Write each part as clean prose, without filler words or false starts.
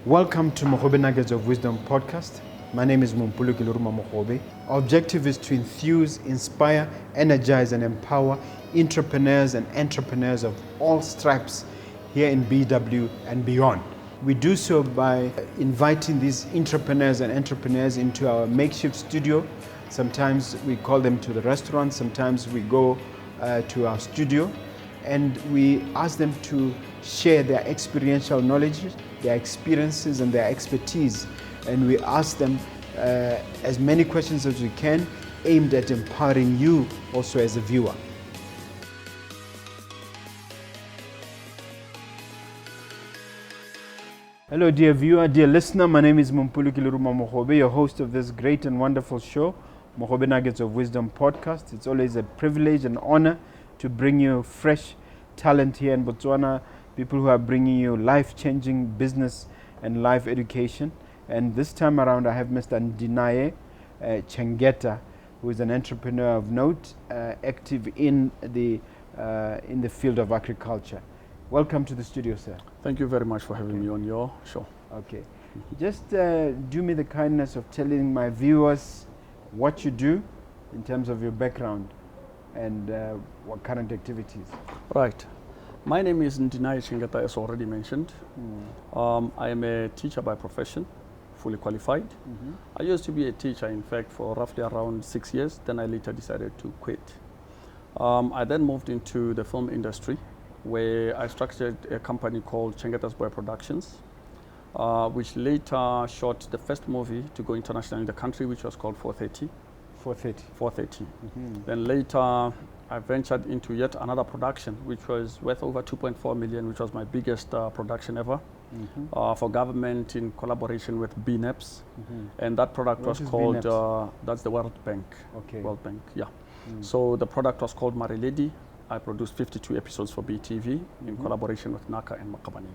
Welcome to Mogobe Nuggets of Wisdom podcast. My name is Mompoloki Lerumo Mogobe. Our objective is to enthuse, inspire, energize, and empower entrepreneurs and entrepreneurs of all stripes here in BW and beyond. We do so by inviting these entrepreneurs into our makeshift studio. Sometimes we call them to the restaurant, sometimes we go to our studio, and we ask them to share their experiential knowledge, their experiences and their expertise, and we ask them as many questions as we can, aimed at empowering you also as a viewer. Hello dear viewer, dear listener, my name is Mompoloki Lerumo Mogobe, your host of this great and wonderful show, Mogobe Nuggets of Wisdom podcast. It's always a privilege and honor to bring you fresh talent here in Botswana, people who are bringing you life-changing business and life education. And this time around I have Mr. Ndinaye Chengeta, who is an entrepreneur of note, active in the field of agriculture. Welcome to the studio, sir. Thank you very much for having me on your show. Okay. Just do me the kindness of telling my viewers what you do in terms of your background and what current activities. Right. My name is Ndinaye Chengeta, as already mentioned. I am a teacher by profession, fully qualified. I used to be a teacher, in fact, for roughly around 6 years. Then I later decided to quit. I then moved into the film industry, where I structured a company called Chengeta's Boy Productions, which later shot the first movie to go international in the country, which was called 430. 430. Then later I ventured into yet another production, which was worth over 2.4 million, which was my biggest production ever, for government in collaboration with BNEPS. And that product was called, that's the World Bank. Okay. World Bank, yeah. So the product was called Mariledi. I produced 52 episodes for BTV in collaboration with Naka and Makabani.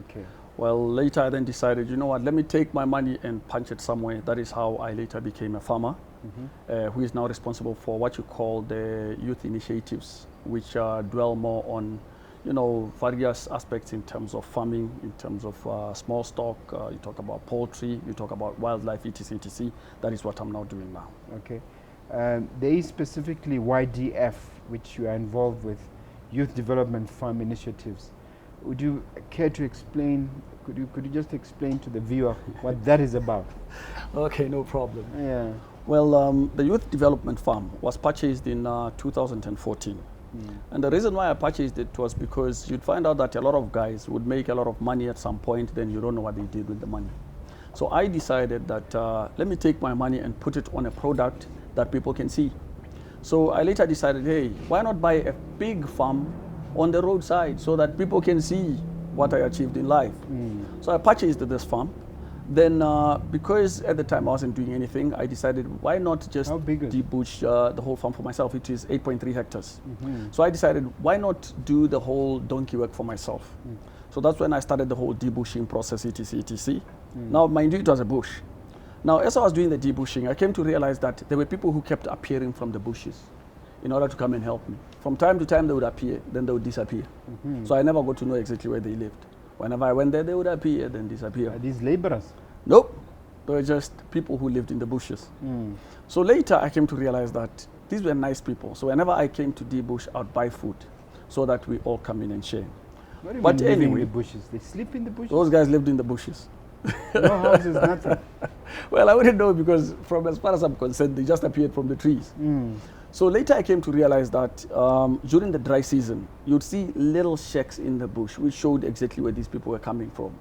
Okay. Well, later I then decided, you know what, let me take my money and punch it somewhere. That is how I later became a farmer, who is now responsible for what you call the youth initiatives, which dwell more on, you know, various aspects in terms of farming, in terms of small stock. You talk about poultry, you talk about wildlife, etc., etc. That is what I'm now doing now. Okay. There is specifically YDF, which you are involved with, Youth Development Farm Initiatives. Would you care to explain, could you just explain to the viewer what that is about? Okay, no problem. Yeah. Well, the Youth Development Farm was purchased in 2014. And the reason why I purchased it was because you'd find out that a lot of guys would make a lot of money at some point, then you don't know what they did with the money. So I decided that let me take my money and put it on a product that people can see. So I later decided, hey, why not buy a big farm on the roadside so that people can see what I achieved in life. So I purchased this farm. Then because at the time I wasn't doing anything, I decided why not just debush the whole farm for myself. It is 8.3 hectares. So I decided why not do the whole donkey work for myself. So that's when I started the whole debushing process, etc., etc. Now, mind you, it was a bush. Now, as I was doing the debushing, I came to realize that there were people who kept appearing from the bushes in order to come and help me. From time to time, they would appear, then they would disappear. So I never got to know exactly where they lived. Whenever I went there, they would appear, then disappear. Are these laborers? Nope. They were just people who lived in the bushes. So later, I came to realize that these were nice people. So whenever I came to debush, I would buy food so that we all come in and share. But anyway, in the bushes? They sleep in the bushes? Those guys lived in the bushes. No houses, nothing. Well, I wouldn't know because from as far as I'm concerned, they just appeared from the trees. So later I came to realize that during the dry season, you'd see little shacks in the bush, which showed exactly where these people were coming from.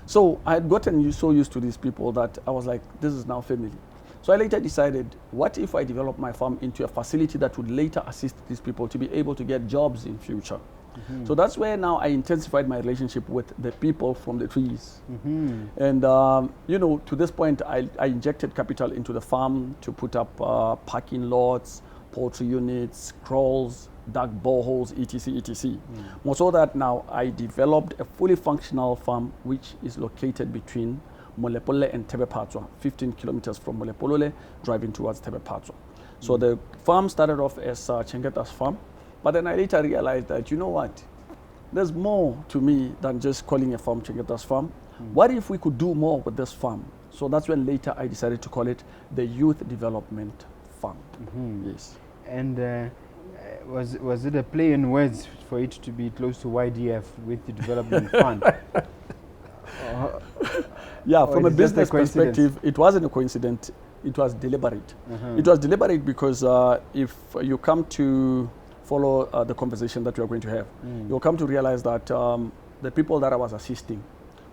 So I had gotten so used to these people that I was like, this is now family. So I later decided, what if I develop my farm into a facility that would later assist these people to be able to get jobs in future? So that's where now I intensified my relationship with the people from the trees. And, you know, to this point, I injected capital into the farm to put up parking lots, poultry units, crawls, dug boreholes, etc., etc. More so that now I developed a fully functional farm which is located between Molepolole and Tebepatswa, 15 kilometers from Molepolole, driving towards Tebepatswa. So the farm started off as Chengeta's farm, but then I later realized that, you know what, there's more to me than just calling a farm Chengeta's farm. What if we could do more with this farm? So that's when later I decided to call it the Youth Development Farm. Yes. And was it a play in words for it to be close to YDF with the development fund? Yeah, from or a is it just business a coincidence? perspective, it wasn't a coincidence. It was deliberate. It was deliberate because if you come to follow the conversation that we are going to have, you'll come to realize that the people that I was assisting,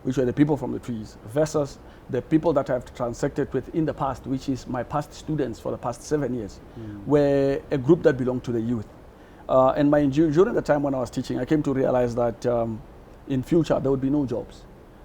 which were the people from the trees, versus the people that I've transacted with in the past, which is my past students for the past 7 years, were a group that belonged to the youth. And during the time when I was teaching, I came to realize that in future there would be no jobs.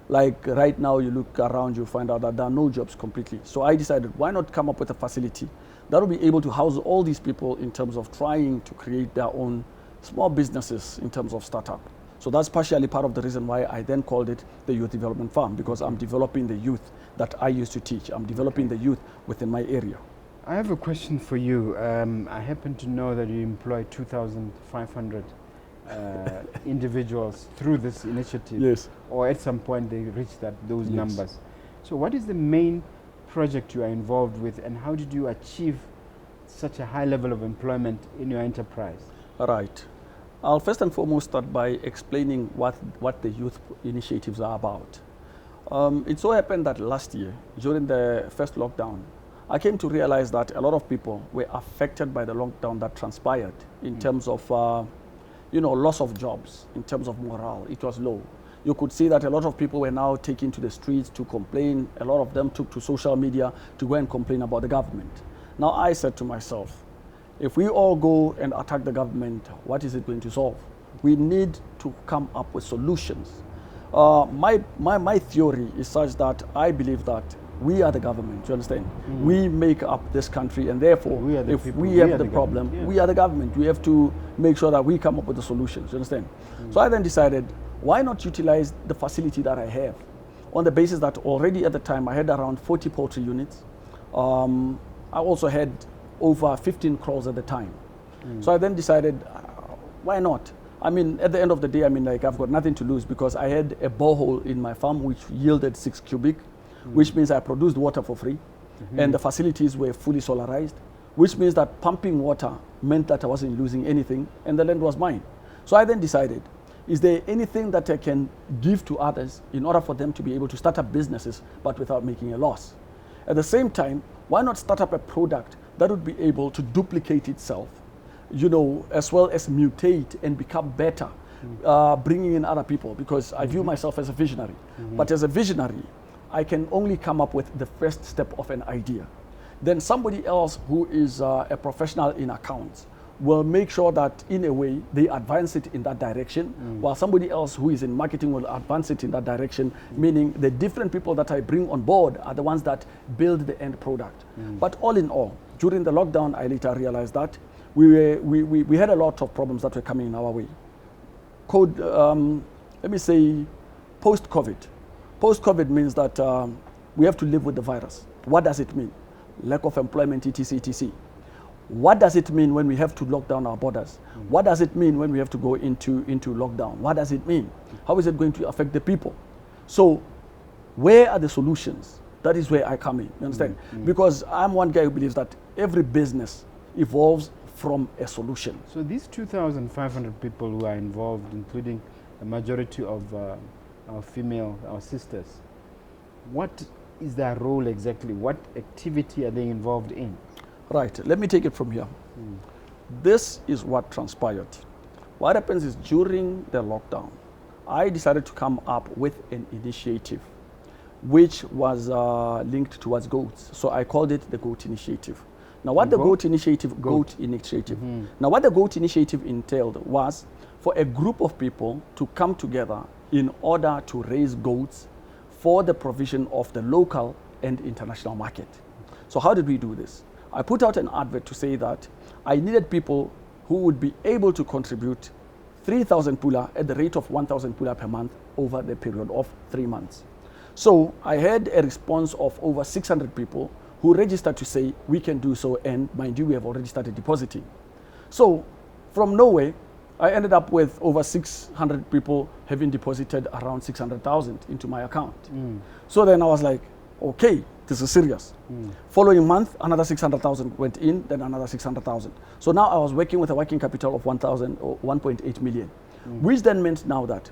Like right now, you look around, you find out that there are no jobs completely. So I decided, why not come up with a facility that will be able to house all these people in terms of trying to create their own small businesses in terms of startup. So that's partially part of the reason why I then called it the Youth Development Farm, because I'm developing the youth that I used to teach. I'm developing the youth within my area. I have a question for you. I happen to know that you employ 2,500 individuals through this initiative. Yes. Or at some point they reach those numbers. So what is the main project you are involved with, and how did you achieve such a high level of employment in your enterprise? Right. I'll first and foremost start by explaining what the youth initiatives are about. It so happened that last year, during the first lockdown, I came to realize that a lot of people were affected by the lockdown that transpired in terms of loss of jobs, in terms of morale. It was low. You could see that a lot of people were now taking to the streets to complain. A lot of them took to social media to go and complain about the government. Now I said to myself, if we all go and attack the government, what is it going to solve? We need to come up with solutions. My theory is such that I believe that we are the government, do you understand? We make up this country, and therefore, if we have the problem, we are the government. We have to make sure that we come up with the solutions, do you understand? So I then decided, why not utilize the facility that I have, on the basis that already at the time I had around 40 poultry units. I also had over 15 crows at the time. So I then decided, why not? I mean, at the end of the day, I've got nothing to lose, because I had a borehole in my farm which yielded 6 cubic, which means I produced water for free, and the facilities were fully solarized, which means that pumping water meant that I wasn't losing anything, and the land was mine. So I then decided, is there anything that I can give to others in order for them to be able to start up businesses, but without making a loss? At the same time, why not start up a product that would be able to duplicate itself, as well as mutate and become better, bringing in other people, because I view myself as a visionary. But as a visionary, I can only come up with the first step of an idea. Then somebody else who is a professional in accounts will make sure that in a way they advance it in that direction, while somebody else who is in marketing will advance it in that direction, meaning the different people that I bring on board are the ones that build the end product. But all in all, during the lockdown, I later realized that we had a lot of problems that were coming in our way. Let me say, post-COVID. Post-COVID means that we have to live with the virus. What does it mean? Lack of employment, etc., etc. What does it mean when we have to lock down our borders? What does it mean when we have to go into lockdown? What does it mean? How is it going to affect the people? So where are the solutions? That is where I come in, you understand? Because I'm one guy who believes that every business evolves from a solution. So these 2,500 people who are involved, including a majority of our sisters, what is their role exactly? What activity are they involved in? Right, let me take it from here. This is what transpired. What happens is, during the lockdown, I decided to come up with an initiative which was linked towards goats. So I called it the Goat Initiative. Now what the Goat Initiative Now what the Goat Initiative entailed was for a group of people to come together in order to raise goats for the provision of the local and international market. So how did we do this? I put out an advert to say that I needed people who would be able to contribute 3,000 pula at the rate of 1,000 pula per month over the period of 3 months. So I had a response of over 600 people who registered to say we can do so, and mind you, we have already started depositing. So from nowhere, I ended up with over 600 people having deposited around 600,000 into my account. So then I was like, okay, this is serious. Following month, another 600,000 went in, then another 600,000. So now I was working with a working capital of 1.8 million, which then meant now that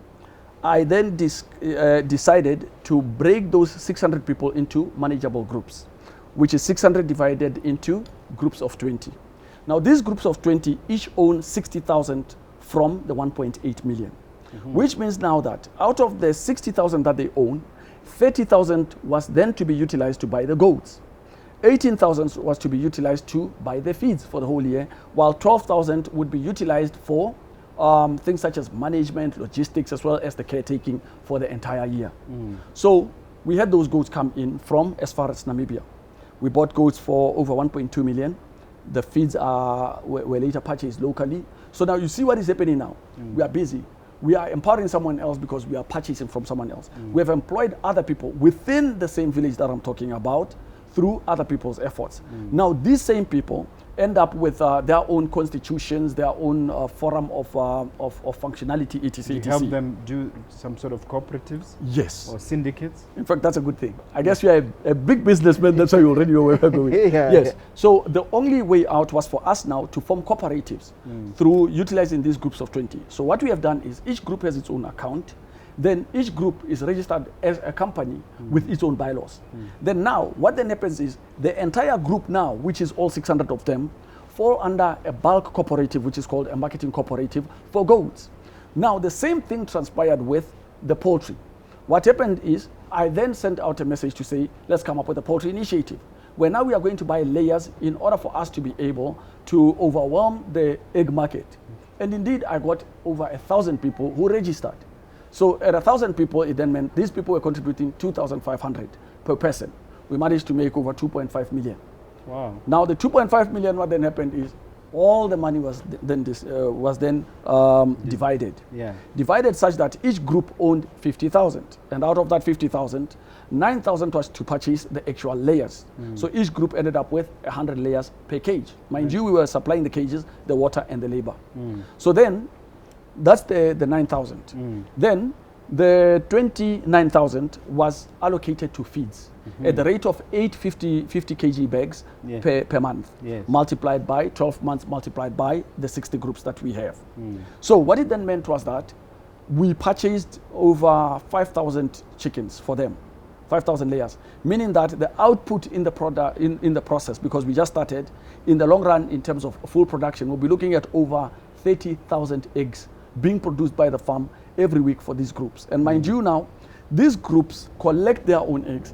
I then decided to break those 600 people into manageable groups, which is 600 divided into groups of 20. Now these groups of 20 each own 60,000 from the 1.8 million, which means now that out of the 60,000 that they own, 30,000 was then to be utilized to buy the goats. 18,000 was to be utilized to buy the feeds for the whole year, while 12,000 would be utilized for things such as management, logistics, as well as the caretaking for the entire year. So we had those goats come in from as far as Namibia. We bought goats for over 1.2 million. The feeds were later purchased locally. So now you see what is happening now. We are busy. We are empowering someone else because we are purchasing from someone else. We have employed other people within the same village that I'm talking about through other people's efforts. Now these same people end up with their own constitutions, their own forum of functionality, etc. You help them do some sort of cooperatives? Yes. Or syndicates? In fact, that's a good thing. I guess you are a big businessman, that's why you already know where we're going. Yes. So the only way out was for us now to form cooperatives through utilizing these groups of 20. So what we have done is each group has its own account. Then each group is registered as a company with its own bylaws. Then now, what then happens is the entire group now, which is all 600 of them, fall under a bulk cooperative, which is called a marketing cooperative for goats. Now, the same thing transpired with the poultry. What happened is I then sent out a message to say, let's come up with a poultry initiative, where now we are going to buy layers in order for us to be able to overwhelm the egg market. And indeed, I got over 1,000 people who registered. So at 1,000 people, it then meant these people were contributing 2,500 per person. We managed to make over 2.5 million. Wow. Now the 2.5 million, what then happened is all the money was then divided. Yeah. Divided such that each group owned 50,000. And out of that 50,000, 9,000 was to purchase the actual layers. So each group ended up with 100 layers per cage. Mind you, we were supplying the cages, the water, and the labor. So then, that's the 9,000. Then the 29,000 was allocated to feeds at the rate of 50 kg bags per month, multiplied by 12 months, multiplied by the 60 groups that we have. So what it then meant was that we purchased over 5,000 chickens for them, 5,000 layers, meaning that the output in the product in the process, because we just started, in the long run in terms of full production, we'll be looking at over 30,000 eggs being produced by the farm every week for these groups. And mind you now, these groups collect their own eggs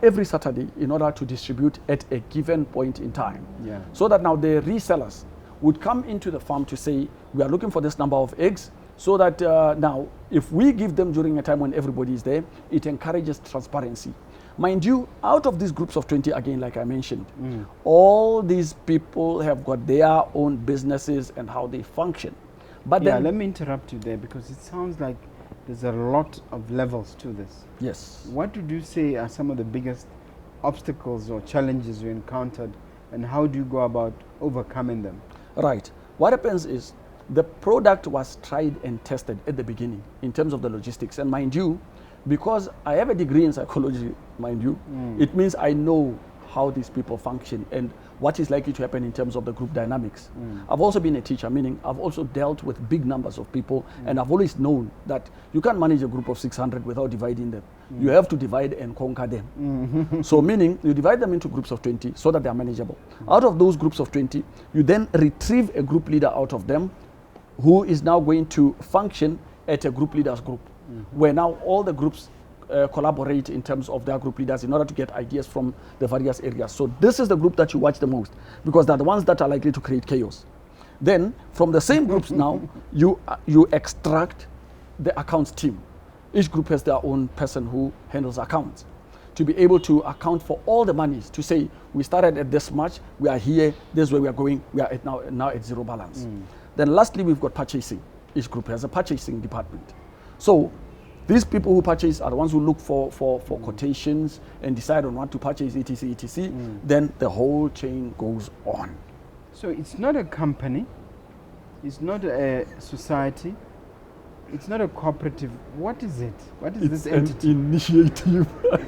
every Saturday in order to distribute at a given point in time. So that now the resellers would come into the farm to say, we are looking for this number of eggs, so that now if we give them during a time when everybody is there, it encourages transparency. Mind you, out of these groups of 20, again, like I mentioned, all these people have got their own businesses and how they function. But then, let me interrupt you there, because it sounds like there's a lot of levels to this. Yes. What would you say are some of the biggest obstacles or challenges you encountered, and how do you go about overcoming them? Right. What happens is the product was tried and tested at the beginning in terms of the logistics. And mind you, because I have a degree in psychology, mind you, it means I know how these people function and what is likely to happen in terms of the group dynamics. I've also been a teacher, meaning I've also dealt with big numbers of people, and I've always known that you can't manage a group of 600 without dividing them. You have to divide and conquer them. So meaning you divide them into groups of 20 so that they are manageable. Out of those groups of 20, you then retrieve a group leader out of them who is now going to function at a group leaders group, where now all the groups collaborate in terms of their group leaders in order to get ideas from the various areas. So this is the group that you watch the most, because they're the ones that are likely to create chaos. Then from the same groups now, you extract the accounts team. Each group has their own person who handles accounts, to be able to account for all the monies, to say, we started at this much, we are here, this is where we are going, we are at now at zero balance. Then lastly, we've got purchasing. Each group has a purchasing department. So these people who purchase are the ones who look for quotations and decide on what to purchase, etc. Then the whole chain goes on. So it's not a company, It's not a society. It's not a cooperative. What is it? What is this entity? An initiative.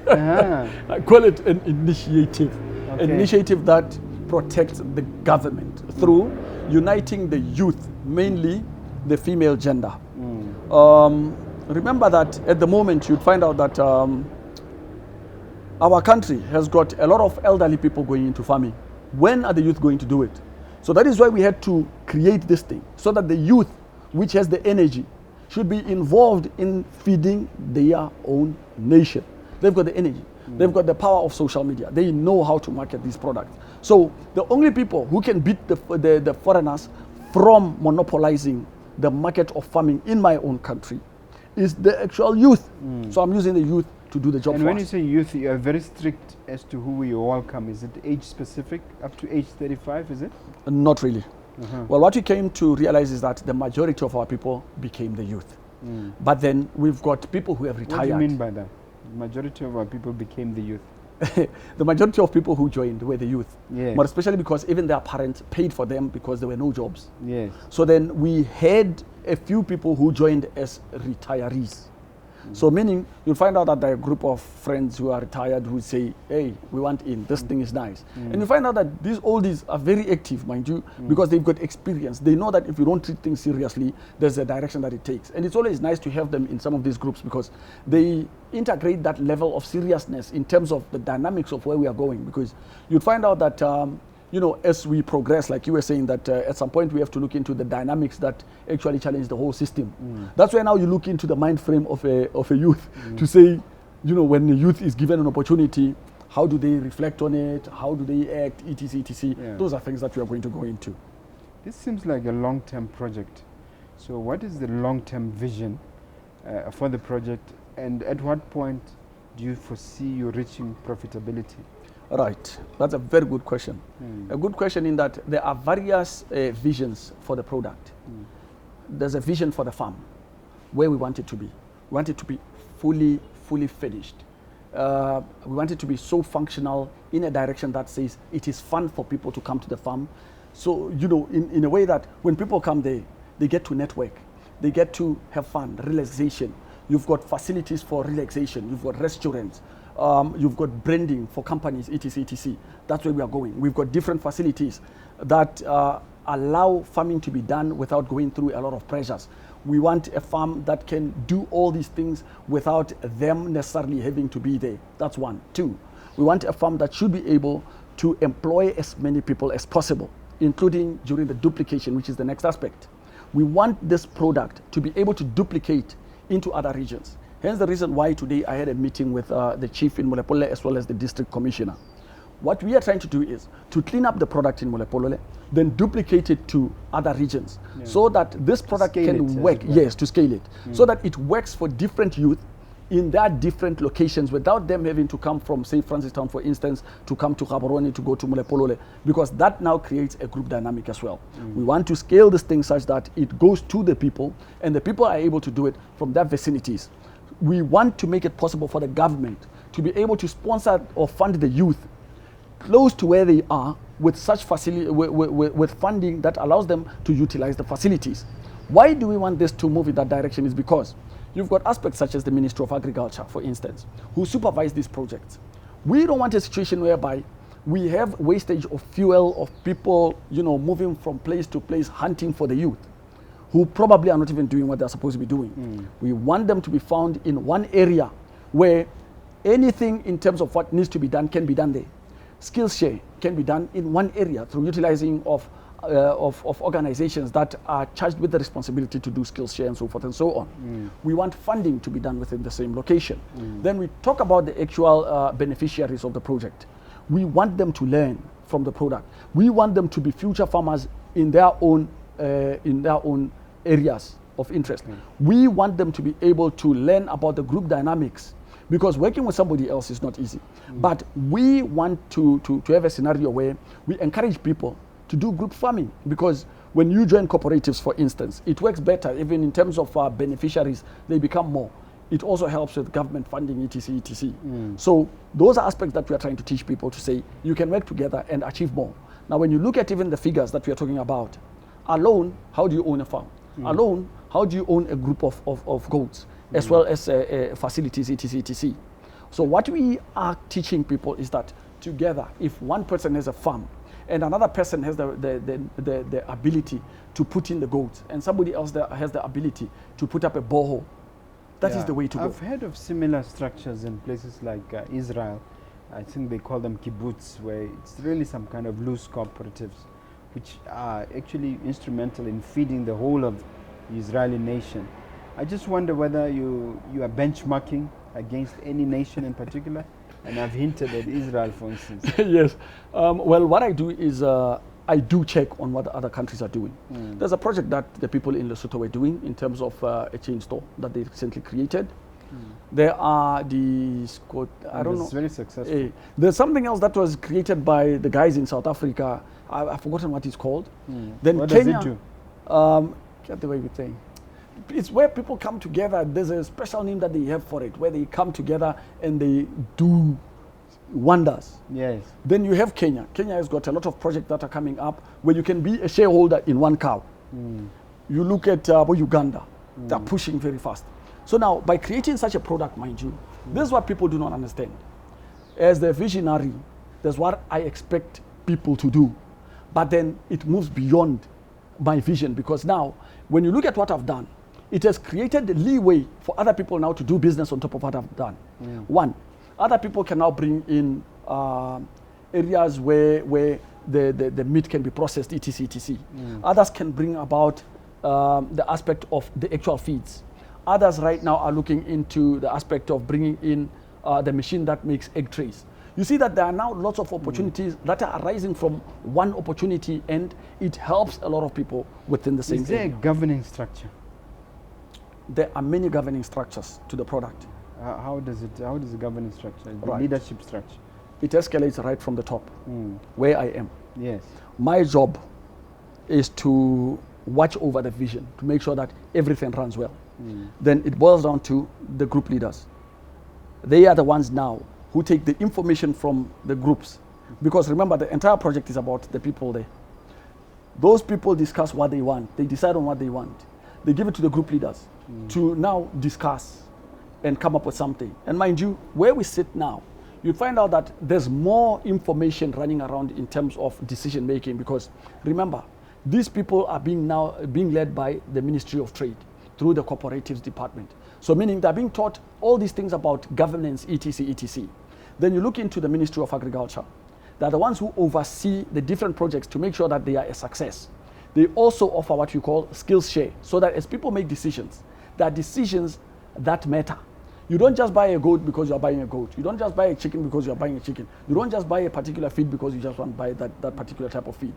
Ah. I call it an initiative. Okay. An initiative that protects the government through uniting the youth, mainly the female gender. Remember that at the moment you'd find out that our country has got a lot of elderly people going into farming. When are the youth going to do it? So that is why we had to create this thing, so that the youth, which has the energy, should be involved in feeding their own nation. They've got the energy. They've got the power of social media. They know how to market these products. So the only people who can beat the foreigners from monopolizing the market of farming in my own country is the actual youth. So I'm using the youth to do the job And for when us. you say youth, you are very strict as to who you welcome. Is it age specific? Up to age 35, is it? Not really. Well, what we came to realize is that the majority of our people became the youth. But then we've got people who have retired. What do you mean by that? The majority of our people became the youth. The majority of people who joined were the youth. Yes. But especially because even their parents paid for them because there were no jobs. Yes. So then we had a few people who joined as retirees. So meaning you'll find out that there are a group of friends who are retired who say, hey, we want in, this thing is nice. And you find out that these oldies are very active, mind you, because they've got experience. They know that if you don't treat things seriously, there's a direction that it takes. And it's always nice to have them in some of these groups because they integrate that level of seriousness in terms of the dynamics of where we are going. Because you'd find out that you know, as we progress, like you were saying, that at some point we have to look into the dynamics that actually challenge the whole system. That's where now you look into the mind frame of a youth to say, you know, when the youth is given an opportunity, how do they reflect on it? How do they act? Etc. etc. Yeah. Those are things that we are going to go into. This seems like a long-term project. So what is the long-term vision for the project, and at what point do you foresee you reaching profitability? Right, that's a very good question. A good question in that there are various visions for the product. There's a vision for the farm, where we want it to be. We want it to be fully finished. We want it to be so functional in a direction that says it is fun for people to come to the farm. So, you know, in a way that when people come there, they get to network, they get to have fun, relaxation. You've got facilities for relaxation, you've got restaurants, you've got branding for companies, etc. etc. That's where we are going. We've got different facilities that allow farming to be done without going through a lot of pressures. We want a farm that can do all these things without them necessarily having to be there. That's one. Two, we want a farm that should be able to employ as many people as possible, including during the duplication, which is the next aspect. We want this product to be able to duplicate into other regions. Hence the reason why today I had a meeting with the chief in Mompoloki as well as the district commissioner. What we are trying to do is to clean up the product in Mompoloki, then duplicate it to other regions, so that this product can work, to scale it, so that it works for different youth in their different locations without them having to come from, say, Francistown, for instance, to come to Gaborone to go to Mompoloki, because that now creates a group dynamic as well. We want to scale this thing such that it goes to the people, and the people are able to do it from their vicinities. We want to make it possible for the government to be able to sponsor or fund the youth close to where they are with such facility, with funding that allows them to utilize the facilities. Why do we want this to move in that direction? Is because you've got aspects such as the Ministry of Agriculture, for instance, who supervise these projects. We don't want a situation whereby we have wastage of fuel, of people, you know, moving from place to place hunting for the youth, who probably are not even doing what they're supposed to be doing. We want them to be found in one area where anything in terms of what needs to be done can be done there. Skills share can be done in one area through utilizing of organizations that are charged with the responsibility to do skills share and so forth and so on. We want funding to be done within the same location. Then we talk about the actual beneficiaries of the project. We want them to learn from the product. We want them to be future farmers in their own areas of interest. We want them to be able to learn about the group dynamics, because working with somebody else is not easy. But we want to have a scenario where we encourage people to do group farming, because when you join cooperatives, for instance, it works better. Even in terms of beneficiaries, they become more. It also helps with government funding, etc. etc. So those are aspects that we are trying to teach people, to say you can work together and achieve more. Now when you look at even the figures that we are talking about, Alone, how do you own a farm? Alone, how do you own a group of goats, as well as facilities, etc., etc.? So what we are teaching people is that together, if one person has a farm and another person has the ability to put in the goats and somebody else has the ability to put up a borehole, that is the way to go. I've heard of similar structures in places like Israel. I think they call them kibbutz, where it's really some kind of loose cooperatives which are actually instrumental in feeding the whole of the Israeli nation. I just wonder whether you are benchmarking against any nation in particular, and I've hinted at Israel, for instance. Yes. Well, what I do is I do check on what other countries are doing. There's a project that the people in Lesotho were doing in terms of a chain store that they recently created. There are these, I don't know. It's very successful. There's something else that was created by the guys in South Africa. I've forgotten what it's called. Then What Kenya, does it do? get the way we think. It's where people come together. There's a special name that they have for it, where they come together and they do wonders. Yes. Then you have Kenya. Kenya has got a lot of projects that are coming up where you can be a shareholder in one cow. You look at Uganda, they're pushing very fast. So now, by creating such a product, mind you, this is what people do not understand. As the visionary, that's what I expect people to do. But then it moves beyond my vision, because now, when you look at what I've done, it has created the leeway for other people now to do business on top of what I've done. One, other people can now bring in areas where the meat can be processed, etc., etc. Others can bring about the aspect of the actual feeds. Others right now are looking into the aspect of bringing in the machine that makes egg trays. You see that there are now lots of opportunities that are arising from one opportunity, and it helps a lot of people within the same Is there area. a governing structure? There are many governing structures to the product. How does the governing structure, the Right. leadership structure? It escalates right from the top, where I am. Yes. My job is to watch over the vision, to make sure that everything runs well. Then it boils down to the group leaders. They are the ones now who take the information from the groups. Because remember, the entire project is about the people there. Those people discuss what they want. They decide on what they want. They give it to the group leaders to now discuss and come up with something. And mind you, where we sit now, you find out that there's more information running around in terms of decision making, because remember, these people are being led by the Ministry of Trade through the Cooperatives Department. So meaning they're being taught all these things about governance, etc., etc. Then you look into the Ministry of Agriculture. They're the ones who oversee the different projects to make sure that they are a success. They also offer what you call skills share, so that as people make decisions, there are decisions that matter. You don't just buy a goat because you're buying a goat. You don't just buy a chicken because you're buying a chicken. You don't just buy a particular feed because you just want to buy that particular type of feed.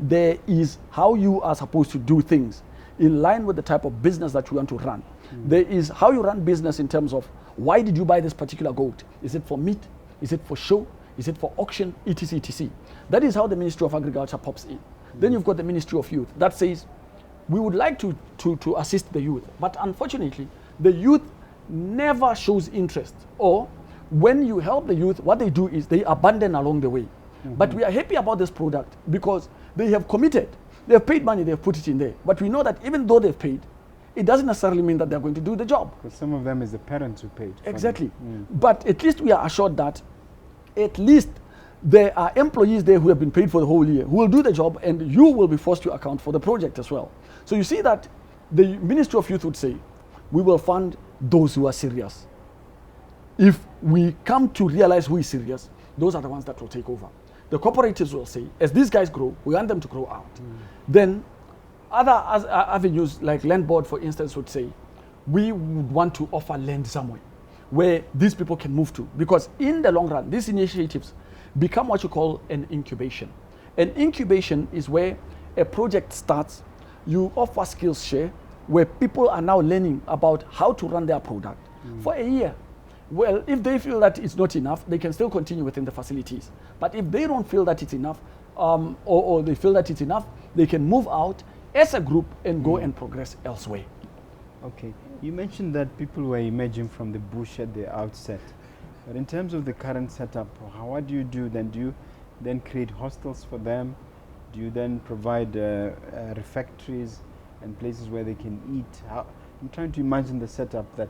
There is how you are supposed to do things in line with the type of business that you want to run. There is how you run business in terms of why did you buy this particular goat? Is it for meat? Is it for show? Is it for auction? Etc. etc. That is how the Ministry of Agriculture pops in. Then you've got the Ministry of Youth that says, we would like to assist the youth, but unfortunately, the youth never shows interest. Or when you help the youth, what they do is they abandon along the way. But we are happy about this product because they have committed. They have paid money, they have put it in there. But we know that even though they've paid, it doesn't necessarily mean that they're going to do the job. Because some of them is the parents who paid. Exactly. But at least we are assured that at least there are employees there who have been paid for the whole year, who will do the job, and you will be forced to account for the project as well. So you see that the Ministry of Youth would say, we will fund those who are serious. If we come to realize who is serious, those are the ones that will take over. The cooperatives will say, as these guys grow, we want them to grow out. Then other avenues like Land Board, for instance, would say, we would want to offer land somewhere where these people can move to. Because in the long run, these initiatives become what you call an incubation. An incubation is where a project starts, you offer skills share, where people are now learning about how to run their product for a year. Well, if they feel that it's not enough, they can still continue within the facilities. But if they don't feel that it's enough, or they feel that it's enough, they can move out as a group and go and progress elsewhere. Okay, you mentioned that people were emerging from the bush at the outset. But in terms of the current setup, what do you do then? Do you then create hostels for them? Do you then provide refectories and places where they can eat? I'm trying to imagine the setup that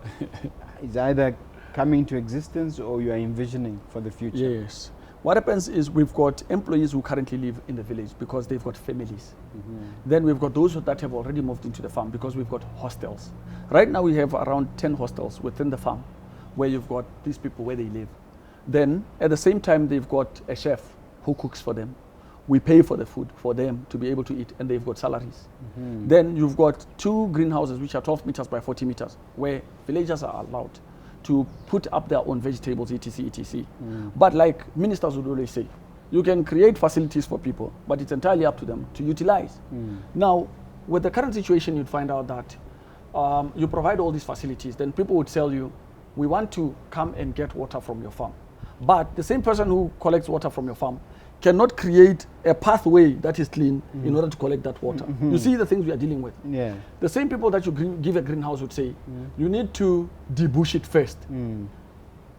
is either coming to existence or you are envisioning for the future. Yes. What happens is we've got employees who currently live in the village because they've got families. Then we've got those that have already moved into the farm because we've got hostels. Right now we have around 10 hostels within the farm where you've got these people where they live. Then at the same time they've got a chef who cooks for them. We pay for the food for them to be able to eat, and they've got salaries. Then you've got 2 greenhouses which are 12 meters by 40 meters where villagers are allowed to put up their own vegetables, etc., etc. But like ministers would always say, you can create facilities for people, but it's entirely up to them to utilize. Now, with the current situation, you'd find out that you provide all these facilities, then people would tell you, we want to come and get water from your farm. But the same person who collects water from your farm cannot create a pathway that is clean in order to collect that water. You see the things we are dealing with. Yeah. The same people that you give a greenhouse would say, you need to debush it first.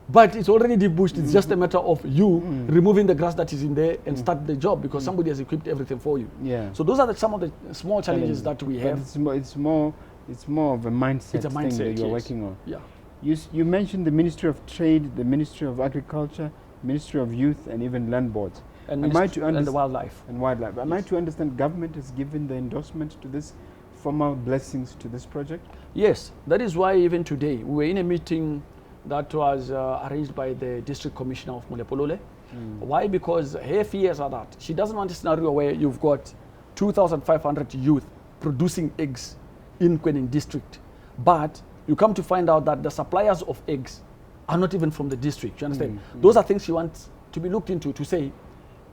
But it's already debushed. It's just a matter of you removing the grass that is in there and start the job because somebody has equipped everything for you. Yeah. So those are some of the small challenges that we have. It's more of a mindset, It's a mindset thing that you're yes. working on. Yeah. You mentioned the Ministry of Trade, the Ministry of Agriculture, Ministry of Youth, and even land boards. And, Am I to and the wildlife. And wildlife. Am I Yes. to understand government has given the endorsement to this, formal blessings to this project? Yes, that is why even today we were in a meeting that was arranged by the District Commissioner of Mompoloki. Why? Because her fears are that she doesn't want a scenario where you've got 2,500 youth producing eggs in Guinea district, but you come to find out that the suppliers of eggs are not even from the district. You understand? Those are things she wants to be looked into to say,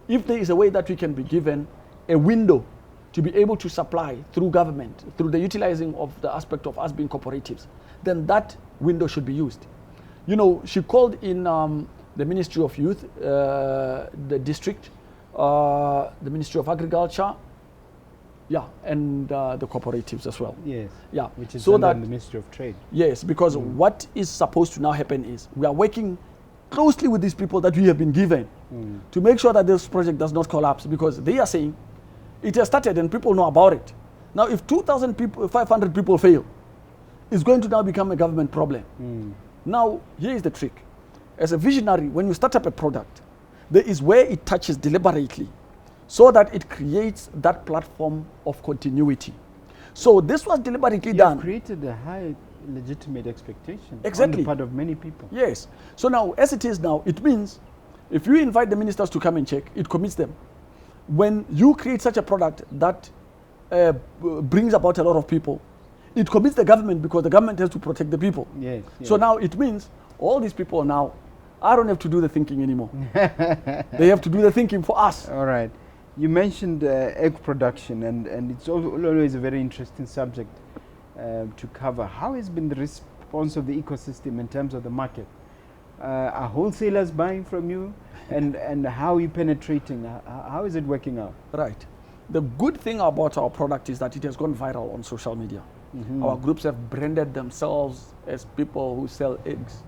if there is a way that we can be given a window to be able to supply through government, through the utilizing of the aspect of us being cooperatives, then that window should be used. You know, she called in the Ministry of Youth, the district, the Ministry of Agriculture, yeah, and the cooperatives as well. Yes. Yeah. Which is so under that the Ministry of Trade. Yes, because what is supposed to now happen is we are working closely with these people that we have been given to make sure that this project does not collapse, because they are saying it has started and people know about it. Now, if 2,500 people fail, it's going to now become a government problem. Now, here is the trick. As a visionary, when you start up a product, there is where it touches deliberately so that it creates that platform of continuity. So this was deliberately done. You've created a high legitimate expectation Exactly. on the part of many people. Yes. So now, as it is now, it means if you invite the ministers to come and check, it commits them. When you create such a product that brings about a lot of people, it commits the government because the government has to protect the people. Yes. So now it means all these people now, I don't have to do the thinking anymore. They have to do the thinking for us. All right. You mentioned egg production, and it's always a very interesting subject to cover. How has been the response of the ecosystem in terms of the market? Are wholesalers buying from you, and how are you penetrating? How is it working out? Right. The good thing about our product is that it has gone viral on social media. Our groups have branded themselves as people who sell eggs.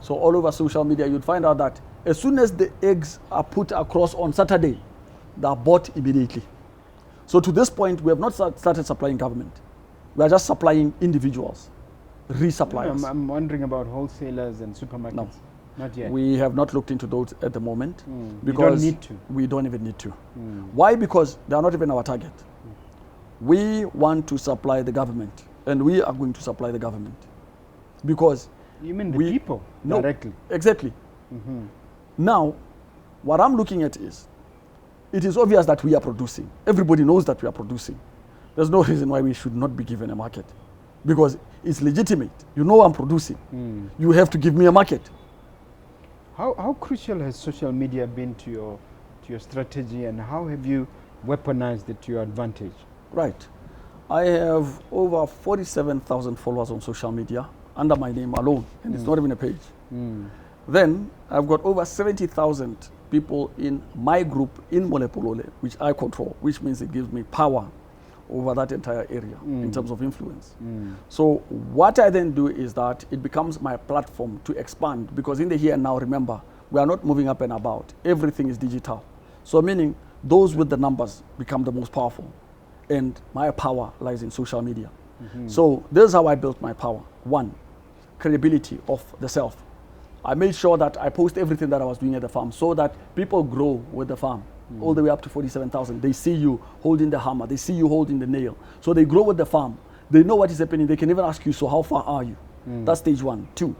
So all over social media, you'd find out that as soon as the eggs are put across on Saturday, they are bought immediately. So to this point, we have not started supplying government. We are just supplying individuals, resuppliers. No, I'm wondering about wholesalers and supermarkets. No. Not yet. We have not looked into those at the moment You because don't need to. we don't even need to. Why? Because they are not even our target. We want to supply the government, and we are going to supply the government because You mean the people directly? Exactly. Now, what I'm looking at is, it is obvious that we are producing. Everybody knows that we are producing. There's no reason why we should not be given a market, because it's legitimate. You know I'm producing. You have to give me a market. How crucial has social media been to your strategy, and how have you weaponized it to your advantage? Right. I have over 47,000 followers on social media under my name alone, and it's not even a page. Then I've got over 70,000 people in my group in Mompoloki, which I control, which means it gives me power over that entire area in terms of influence. So what I then do is that it becomes my platform to expand, because in the here and now, remember, we are not moving up and about. Everything is digital. So meaning those with the numbers become the most powerful. And my power lies in social media. So this is how I built my power. One, credibility of the self. I made sure that I post everything that I was doing at the farm so that people grow with the farm. All the way up to 47,000. They see you holding the hammer. They see you holding the nail. So they grow with the farm. They know what is happening. They can even ask you, so how far are you? That's stage one. Two,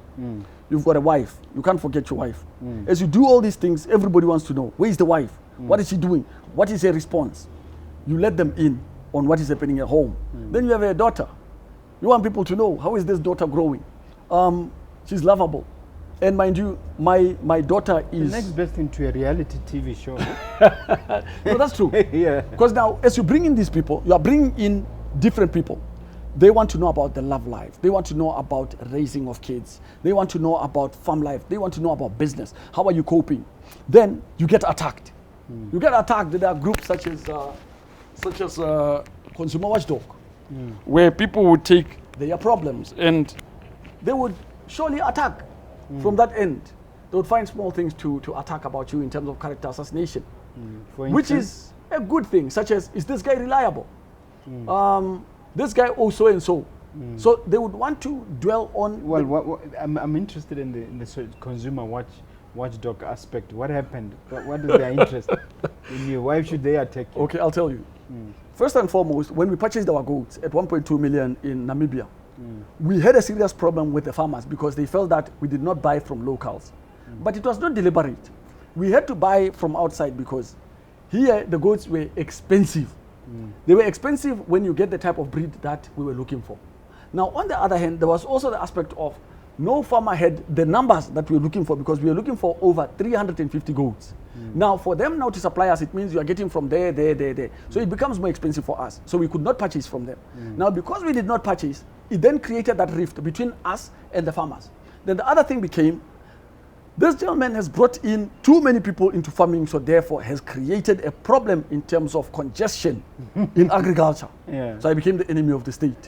you've got a wife. You can't forget your wife. As you do all these things, everybody wants to know, where is the wife? What is she doing? What is her response? You let them in on what is happening at home. Then you have a daughter. You want people to know, how is this daughter growing? She's lovable. And mind you, my daughter is... The next best thing to a reality TV show. No, that's true. Yeah. Because now, as you bring in these people, you are bringing in different people. They want to know about the love life. They want to know about raising of kids. They want to know about farm life. They want to know about business. How are you coping? Then you get attacked. You get attacked. There are groups such as Consumer Watchdog, where people would take their problems and they would surely attack. From that end, they would find small things to attack about you in terms of character assassination, which is a good thing, such as, is this guy reliable? This guy so and so. So they would want to dwell on... Well, I'm interested in the consumer watchdog aspect. What happened? What is their interest in you? Why should they attack you? Okay, I'll tell you. First and foremost, when we purchased our goats at 1.2 million in Namibia, we had a serious problem with the farmers because they felt that we did not buy from locals. But it was not deliberate. We had to buy from outside because here the goats were expensive. They were expensive when you get the type of breed that we were looking for. Now, on the other hand, there was also the aspect of no farmer had the numbers that we were looking for because we were looking for over 350 goats. Now, for them now to supply us, it means you are getting from there. So it becomes more expensive for us. So we could not purchase from them. Now, because we did not purchase, it then created that rift between us and the farmers. Then the other thing became, this gentleman has brought in too many people into farming, so therefore has created a problem in terms of congestion in agriculture. So I became the enemy of the state.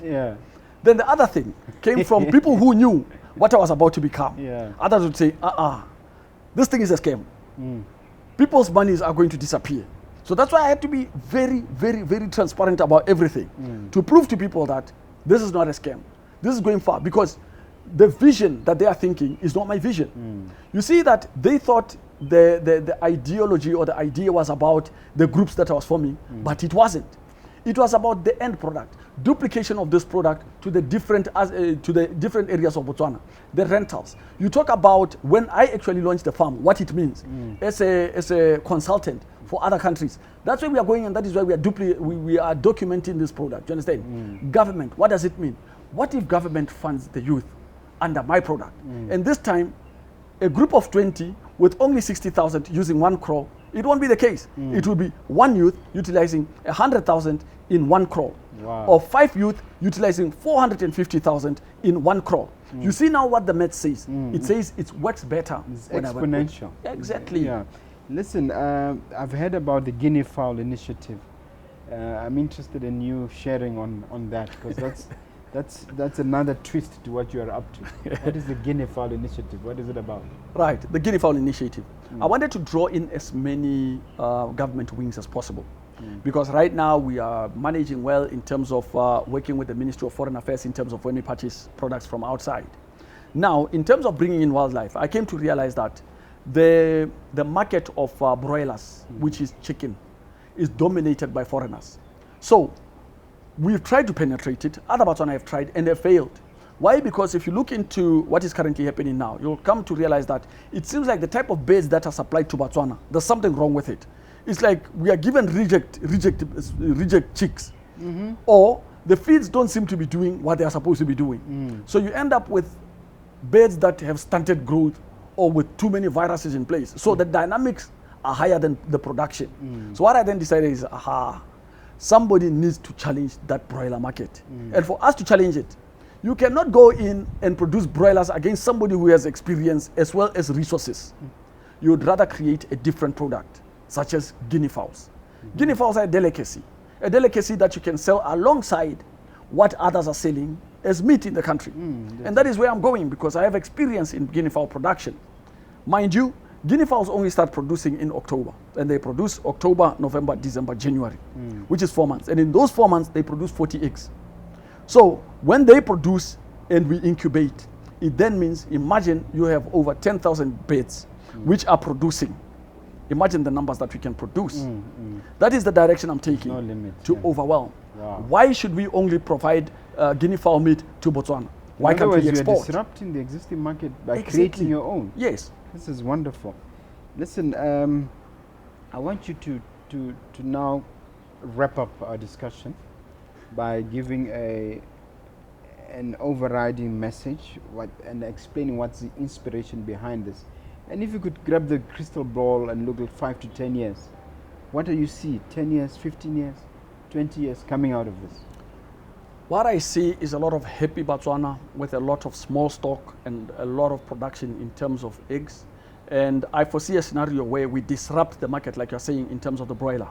Then the other thing came from people who knew what I was about to become. Others would say, this thing is a scam. People's monies are going to disappear. So that's why I had to be very, very, very transparent about everything to prove to people that this is not a scam. This is going far because the vision that they are thinking is not my vision. You see that they thought the ideology or the idea was about the groups that I was forming, but it wasn't. It was about the end product, duplication of this product to the different areas of Botswana, the rentals. You talk about when I actually launched the farm, what it means as a consultant for other countries. That's where we are going, and that is why we are documenting this product. Do you understand? Government, what does it mean? What if government funds the youth under my product? And this time, a group of 20 with only 60,000 using 1 crore, it won't be the case. It will be one youth utilizing 100,000 in 1 crore. Or 5 youth utilizing 450,000 in 1 crore. You see now what the math says. It says it works better. It's exponential. Exactly. Yeah. Listen, I've heard about the Guinea Fowl initiative. I'm interested in you sharing on that because that's another twist to what you are up to. What is the Guinea Fowl initiative? What is it about? Right, the Guinea Fowl initiative. I wanted to draw in as many government wings as possible. Because right now we are managing well in terms of working with the Ministry of Foreign Affairs in terms of when we purchase products from outside. Now, in terms of bringing in wildlife, I came to realize that the market of broilers, which is chicken, is dominated by foreigners. So we've tried to penetrate it. Other Botswana have tried and have failed. Why? Because if you look into what is currently happening now, you'll come to realize that it seems like the type of birds that are supplied to Botswana, there's something wrong with it. It's like we are given reject chicks, or the feeds don't seem to be doing what they are supposed to be doing. So you end up with birds that have stunted growth or with too many viruses in place. So the dynamics are higher than the production. So what I then decided is, somebody needs to challenge that broiler market. And for us to challenge it, you cannot go in and produce broilers against somebody who has experience as well as resources. You would rather create a different product, such as guinea fowls. Guinea fowls are a delicacy that you can sell alongside what others are selling as meat in the country. And that is where I'm going because I have experience in guinea fowl production. Mind you, Guinea fowls only start producing in October, and they produce October, November, December, January, which is 4 months. And in those 4 months, they produce 40 eggs. So when they produce and we incubate, it then means, imagine you have over 10,000 beds which are producing. Imagine the numbers that we can produce. That is the direction I'm taking. No limit, to overwhelm. Wow. Why should we only provide Guinea fowl meat to Botswana? Why can't we export? You're disrupting the existing market by Exactly. creating your own. Yes. This is wonderful. Listen, I want you to now wrap up our discussion by giving an overriding message and explaining what's the inspiration behind this. And if you could grab the crystal ball and look at 5 to 10 years, what do you see? 10 years, 15 years, 20 years coming out of this? What I see is a lot of happy Botswana with a lot of small stock and a lot of production in terms of eggs. And I foresee a scenario where we disrupt the market, like you're saying, in terms of the broiler.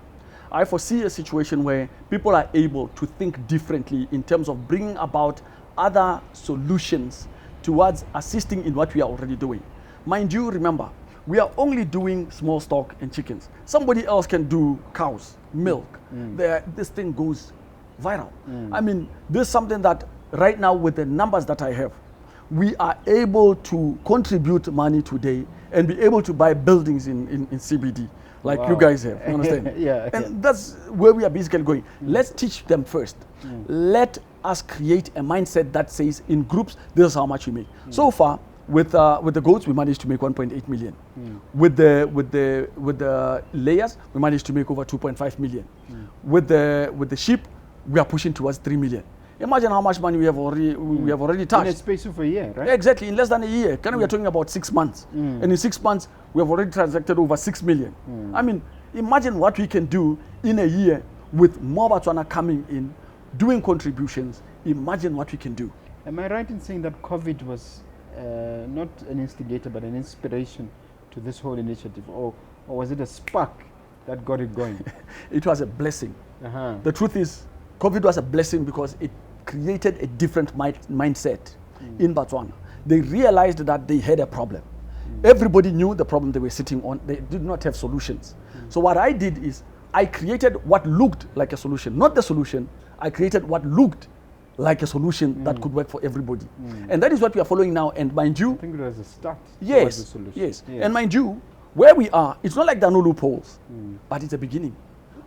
I foresee a situation where people are able to think differently in terms of bringing about other solutions towards assisting in what we are already doing. Mind you, remember, we are only doing small stock and chickens. Somebody else can do cows, milk. This thing goes viral. I mean, this is something that right now, with the numbers that I have, we are able to contribute money today and be able to buy buildings in CBD like you guys have. You understand? And that's where we are basically going. Let's teach them first. Let us create a mindset that says, in groups, this is how much we make. So far, with the goats, we managed to make 1.8 million. With the layers, we managed to make over 2.5 million. With the sheep, we are pushing towards 3 million. Imagine how much money we have already touched. In a space of a year, right? Exactly, in less than a year. We are talking about 6 months. And in 6 months, we have already transacted over 6 million. I mean, imagine what we can do in a year with more Botswana coming in, doing contributions. Imagine what we can do. Am I right in saying that COVID was not an instigator, but an inspiration to this whole initiative? Or was it a spark that got it going? It was a blessing. The truth is, COVID was a blessing because it created a different mindset in Botswana. They realized that they had a problem. Everybody knew the problem they were sitting on. They did not have solutions. So what I did is I created what looked like a solution, not the solution. I created what looked like a solution that could work for everybody. And that is what we are following now. And mind you, I think it was a start. Yes, the solution. yes. And mind you, where we are, it's not like there are no loopholes, but it's a beginning.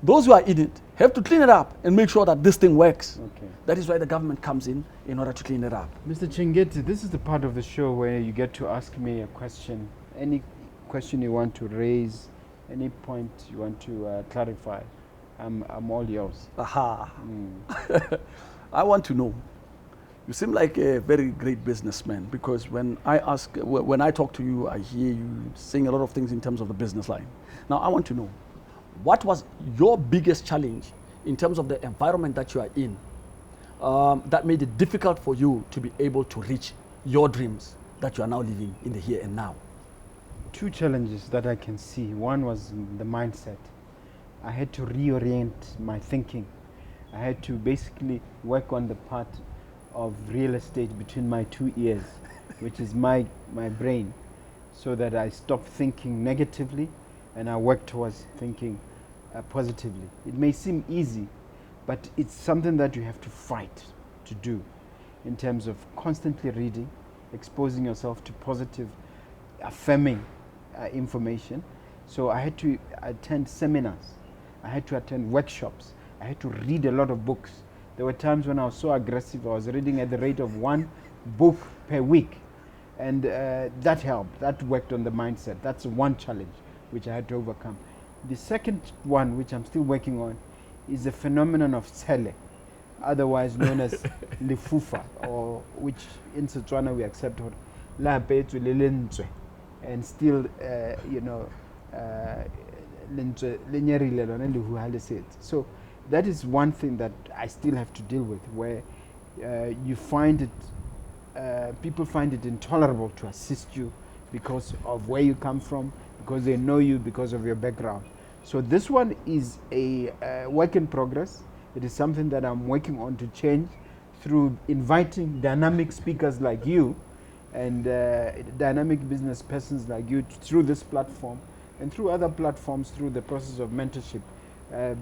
Those who are in it have to clean it up and make sure that this thing works. That is why the government comes in order to clean it up. Mr. Chengeta, this is the part of the show where you get to ask me a question. Any question you want to raise, any point you want to clarify, I'm all yours. Aha. I want to know. You seem like a very great businessman, because when I talk to you, I hear you saying a lot of things in terms of the business line. Now, I want to know, what was your biggest challenge in terms of the environment that you are in that made it difficult for you to be able to reach your dreams that you are now living in the here and now? 2 challenges that I can see. One was the mindset. I had to reorient my thinking. I had to basically work on the part of real estate between my 2 ears, which is my brain, so that I stop thinking negatively and I work towards thinking positively. It may seem easy, but it's something that you have to fight to do, in terms of constantly reading, exposing yourself to positive, affirming information. So I had to attend seminars, I had to attend workshops, I had to read a lot of books. There were times when I was so aggressive, I was reading at the rate of 1 book per week. And that helped, that worked on the mindset. That's one challenge which I had to overcome. The second one, which I'm still working on, is the phenomenon of tsele, otherwise known as lefufa, or which in Setswana we accept la betsu le lentswe, and still so that is one thing that I still have to deal with, where you find it, people find it intolerable to assist you because of where you come from, because they know you because of your background. So this one is a work in progress. It is something that I'm working on to change through inviting dynamic speakers like you and dynamic business persons like you through this platform and through other platforms through the process of mentorship.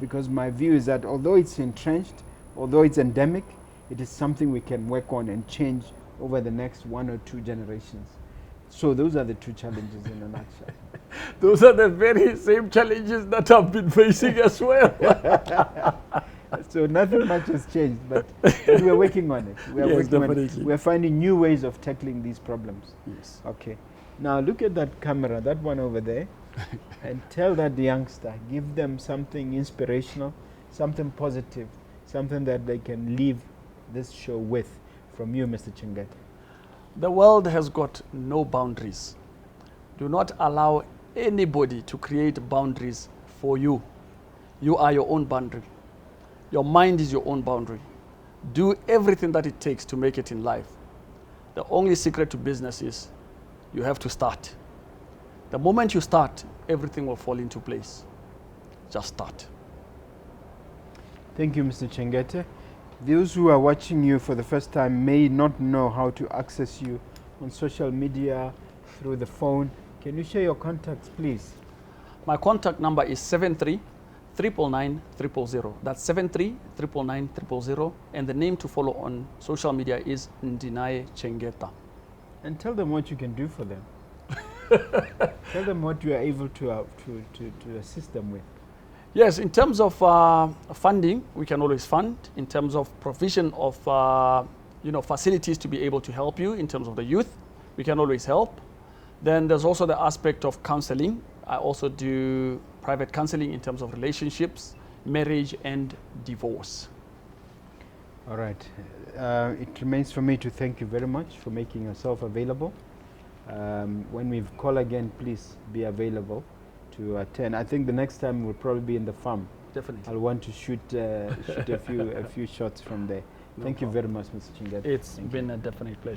Because my view is that although it's entrenched, although it's endemic, it is something we can work on and change over the next 1 or 2 generations. So those are the 2 challenges in a nutshell. Those are the very same challenges that I've been facing as well. So nothing much has changed, but we're working on it. We are Yes, working on it. definitely. We're finding new ways of tackling these problems. Yes. Okay. Now look at that camera, that one over there, and tell that youngster, give them something inspirational, something positive, something that they can leave this show with from you, Mr. Chengeta. The world has got no boundaries. Do not allow anybody to create boundaries for you. You are your own boundary. Your mind is your own boundary. Do everything that it takes to make it in life. The only secret to business is you have to start. The moment you start, everything will fall into place. Just start. Thank you, Mr. Chengeta. Those who are watching you for the first time may not know how to access you on social media, through the phone. Can you share your contacts, please? My contact number is 73-999-000. That's 73-999-000. And the name to follow on social media is Ndinaye Chengeta. And tell them what you can do for them. Tell them what you are able to assist them with. Yes, in terms of funding, we can always fund. In terms of provision of facilities to be able to help you in terms of the youth, we can always help. Then there's also the aspect of counseling. I also do private counseling in terms of relationships, marriage, and divorce. All right. It remains for me to thank you very much for making yourself available. When we call again, please be available to attend. I think the next time we'll probably be in the farm. Definitely. I'll want to shoot a few shots from there. Thank you very much, Mr. Chengeta. It's been a definite pleasure.